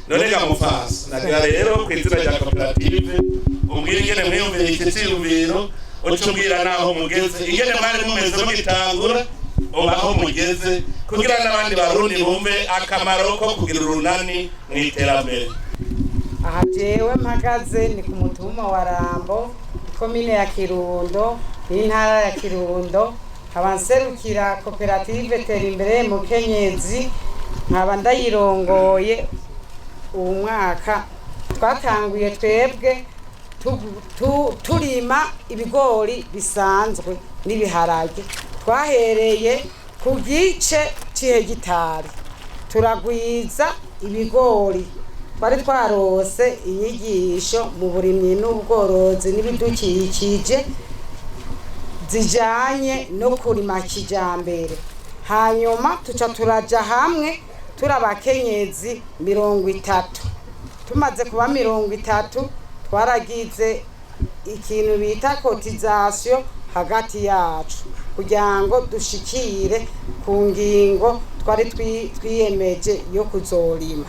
none gamufasa nagira rero kwizina rya koperative umbwira ingene mwiyumvira iki cyiyumviro ucumbwira naho mugeze ingene mwari mumeze mugitangura aho mugeze kugira n'abandi barundi bumve akamaro ko kugira urunani mu iterambere. Aha jewe mpagaze ni ku mutumba wa Rambo, komine ya Kirundo, intara ya Kirundo, abanserukira koperative Tera Imbere Mukenyezi, nkaba ndayirongoye umwaka twatanguye twebwe turima ibigori bisanzwe n'ibiharage. Twahereye ku gice c'ihegitari turagwiza ibigori. Twari twarose inyigisho mu burimyi n'ubworozi n'ibidukikije zijanye no kurima kijambere. Hanyuma tuca turaja hamwe turabakenyezi 30. Tumaze kuba 30 twaragize ikintu bita cotisation hagati yacu kugira ngo dushikire ku ngingo twari twiyemeje yo kuzorima.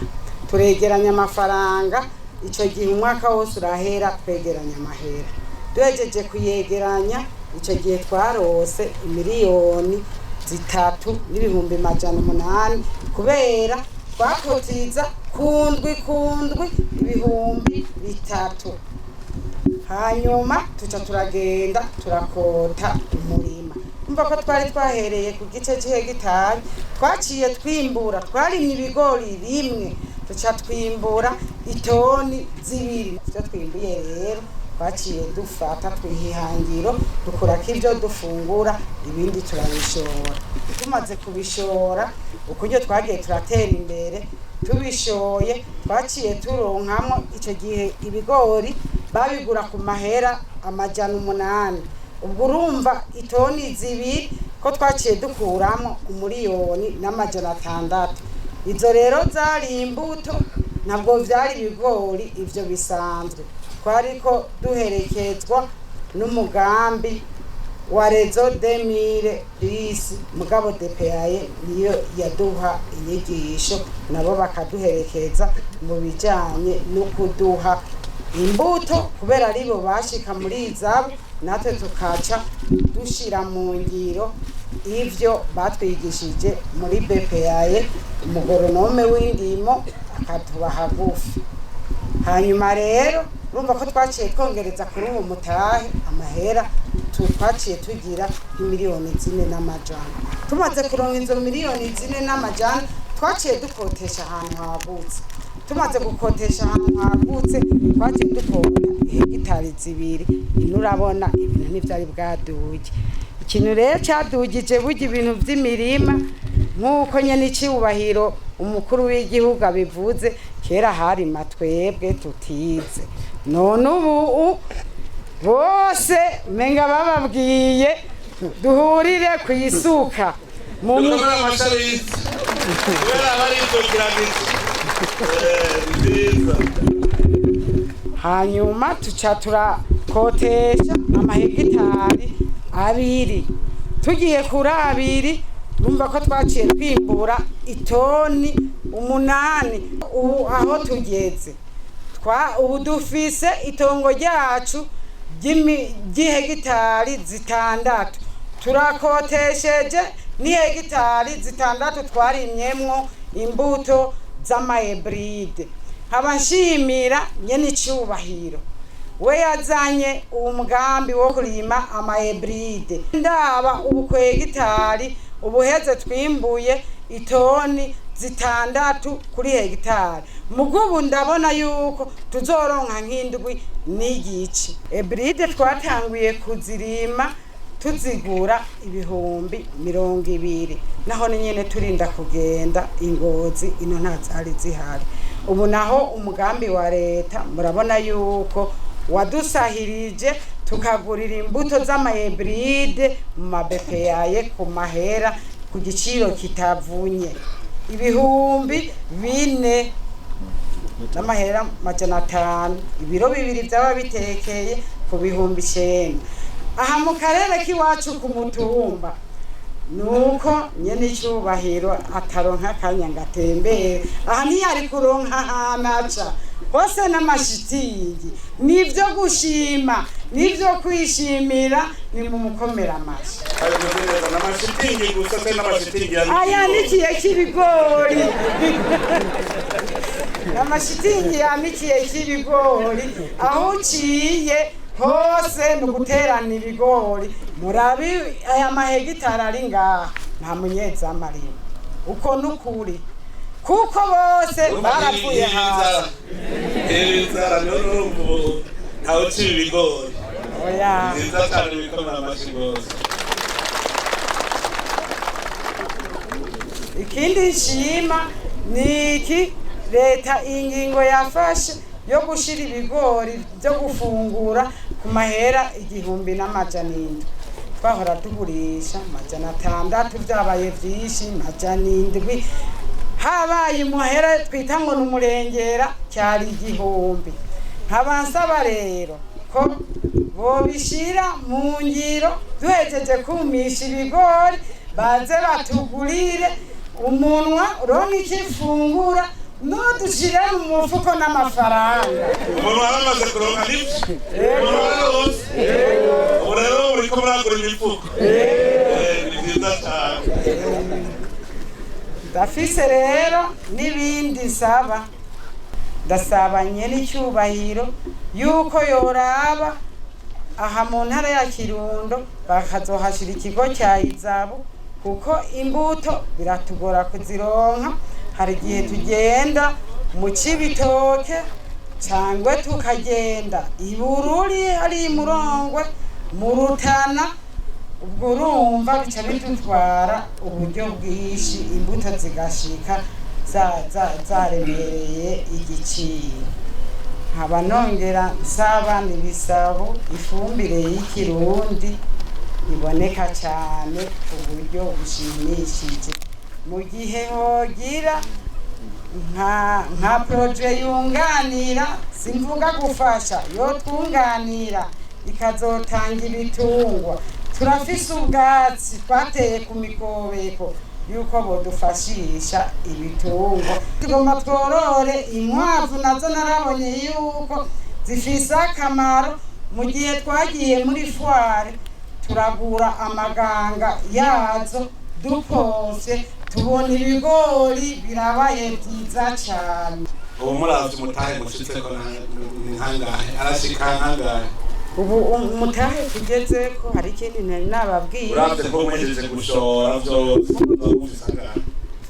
Turegeranya amafaranga, ico gihe umwaka wose urahera twegeranya amahera. Duhejeje kuyegeranya ico gihe twarose miliyoni 3,800,000 kubera twakotiza kundwi ibihumbi 3. Hanyuma tuca turagenda turakota umurima. Umva ko twari twahereye ku gice c'ihegitari, twaciye twimbura, twarimye ibigori rimwe, tuca twimbura itoni 2. Ivyo twimbuye rero twaciye dufata twihihangiro dukurako ivyo dufungura, ibindi turabishora. Tumaze kubishora ukuryo twagiye turatera imbere, tubishoye twaciye turonkamwo ico gihe ibigori babigura ku mahera 800. Ubwo urumva itoni 2 ko twaciye dukuramo 1,600,000. Izo rero zari imbuto, ntabwo vyari ibigori ivyo bisanzwe. Twariko duherekezwa n'umugambi wa Rezo 2010 mugabo DPAye niyo yaduha inyigisho, nabo bakaduherekeza mu bijanye no kuduha imbuto kubera aribo bashika muri izabo, natwe tukaca dushira mu ngiro ivyo batwigishije muri BPAye. Umugoronome w'indimo akatuba hagufi. Hanyuma rero urumva ko twaciye twongereza kuri uwo mutahe amahera, twaciye tugira miliyoni 4,500,000. Tumaze kuronka izo miliyoni 4,500,000 twaciye dukotesha ahantu hagutse. Tumaze gukotesha ahantu hagutse twaciye dukota hegitari 2. Urabona ibintu ntivyari bwaduje. Ikintu rero cyadugije burya ibintu vy'imirima nk'uko nyene icubahiro umukuru w'igihugu abivuze, kera hari matwebwe tutize. None ubu bose menga bababwiye duhurire kwisuka mu masharizi kubera bari tugiragije. Hanyuma tuca turakotesha amahegitari 2. Tugiye kuri 2 urumva ko twaciye twimbura itoni 8. Ubu aho tugeze ubu dufise itongo ryacu ry'ihegitari 6. Turakotesheje n'ihegitari 6 twarimyemwo imbuto z'amahebride. Haba nshimira nyene icubahiro we yazanye umugambi wo kurima amahebride. Ndaba ubu ku hegitari ubuheze twimbuye itoni 6 kuri hegitari. Mugubu ndabona yuko tuzoronka nk'indwi n'igice. Hebride twatanguye kuzirima tuzigura ibihumbi 20, naho nyene turinda kugenda Ingozi, ino ntazari zihari. Ubu naho umugambi wa leta murabona yuko wadusahirije tukagurira imbuto z'amahebride mu mabepeyaye ku mahera ku giciro kitavunye ibihumbi 4 n'amahera 500. Ibiro 2 byaba bitekeye ku bihumbi 9. Aha mu karere k'iwacu ku mutumba nuko nyene icyubahiro ataronka akanya ngo atembere aha ntiyari kuronka ahantu aca hose n'amashitingi nivyo gushima nivyo kwishimira ni mu mukomera amashi n'amashitingi gusa se n'amashitingi ayanikiye k'ibigori n'amashitingi yanikiye k'ibigori aho uciye hose ni guterana ibigori murabi aya mahegitari ari ngaha nta munyezamu arimo uko n'ukuri kuko bose barapfuye hasi inzara n'urumvu ntawe uciye ibigori oya nziza cyane bikomera amashi rwose. ikindi nshima ni iki leta ingingo yafashe yo gushira ibigori byo gufungura ku mahera 1,700 twahora tugurisha 600 byabaye vyinshi 700 habaye muhera twita ngo n'umurengera cyari 1,000 nkabansaba rero ko bobishira mu ngiro duhejeje kumisha ibigori baze batugurire umunwa uronka ikifungura nudushire mu mufuko n'amafaranga umuntu aramaze kuronka nibyo ubu rero uriko muragura imifuko ni byiza cyane. ndafise rero n'ibindi nsaba ndasabanye n'icyubahiro yuko yoraba aha mu ntara ya Kirundo bakazohashira ikigo cya Izabu kuko imbuto biratugora kuzironka hari igihe tugenda mu Cibitoke cyangwa tukagenda ibururi hari Murongwe mu Rutana ubwo urumva bica bidutwara uburyo bwinshi imbuto zigashika zaremereye igiciro nkaba nongera nsaba n'ibisabo ifumbire y'ikirundi iboneka cyane ku buryo bushimishije mu gihe hogira nka proje yunganira simvuga gufasha yo twunganira ikazotanga ibitungwa turafise ubwatsi twateye ku mikobeko yuko bodufashisha ibitungwa tugomba tworore inkwavu nazo narabonye yuko zifise akamaro mu gihe twagiye muri foire turagura amaganga yazo duposye tubona ibigori birabaye byiza cyane. ubu muravye umutahe mushitseko nkangahe arashika nkangahe ubu umutahe tugezeko hari ikindi ntari nababwiye uravye ko mwejeje gushora vyose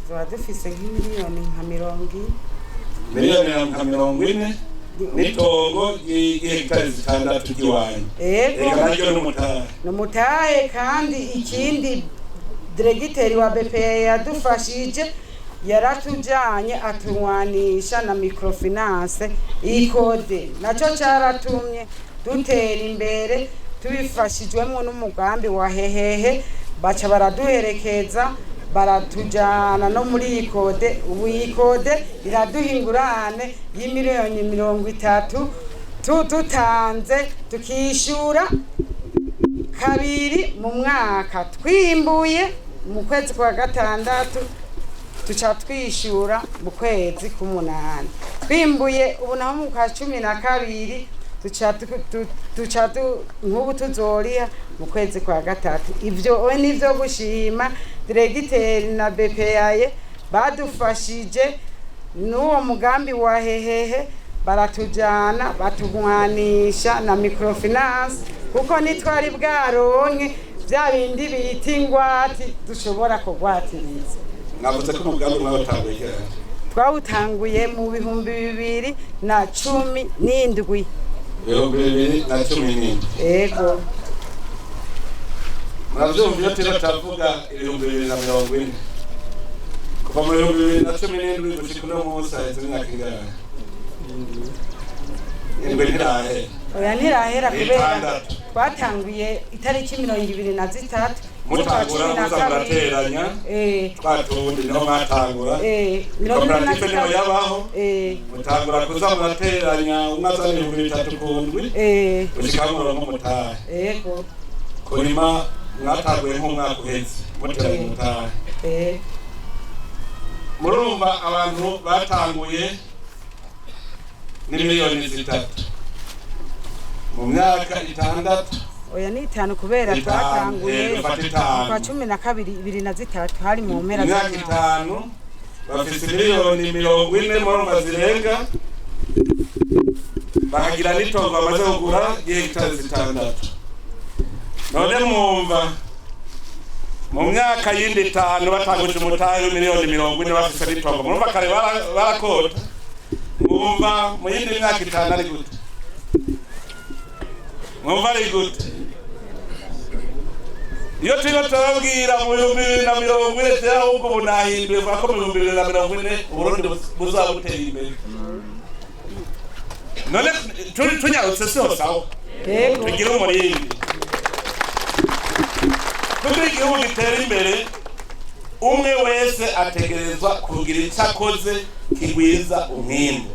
tuba dufise nk'imiliyoni nka 40 miliyoni nka 40 n'itongo ry'ihegitari 6 ry'iwanyu ega naryo n'umutahe kandi ikindi diregiteri wa BPA yadufashije yaratujanye atuwanisha na microfinance ikode naco cyaratumye dutera imbere tubifashijwemo n'umugambi wa hehehe baca baraduherekeza baratujana no muri ikode ubu ikode iraduhingurane y'imiliyoni 30 tutanze tukishura kabiri mu mwaka twimbuye mu kwezi kwa gatandatu tuca twishura mu kwezi k'umunani twimbuye ubu naho mu kwa 12 tuca nk'ubu tuzoriha mu kwezi kwa gatatu ivyo we nivyo gushima diregiteri na BPA badufashije n'uwo mugambi wa hehehe baratujana batugwanisha na microfinance kuko nitwari bwaronke bya bindi bita ingwati dushobora kugwatiriza. Navuze ko umugambi mwabatanguye twawutanguye mu 2017 ego muravyumva iyo turavuga 2040 kuva mu 2017 gushika uno munsi haheze imyaka ingahe oya ntirahera kubera twatanguye itariki 23 mutangura muzamurateranya twatundi niho mwatangura koperative niho yabaho mutangura kuzamurateranya umwe azana 3,000 kundwi gushika murongo mutahe kurima mwataguye nk'umwaka uheze muteranye umutahe murumva abantu batanguye ni miliyoni 3 mu myaka 6. oya ni 5 kubera twatanguye kwa 12 hari mu mpera z'imyaka 5 bafise miliyoni 40 murumva zirenga bahagira n'itongo bamaze kugura hegitari 6. none mwumva mu myaka yindi 5 batanguje umutahe miliyoni 40 bafise n'itongo murumva kare barakota. mwumva mu yindi myaka 5 ari gute? mwumva ari gute? iyo turiko turababwira mu 2040 ahubwo bunahinduye vuga ko mu 2040 Uburundi buzaba butera imbere. none tunyarutse sose aho tugira umurindi kugira igihugu gitera imbere umwe wese ategerezwa kugira icyo akoze kigwiza umwimbu.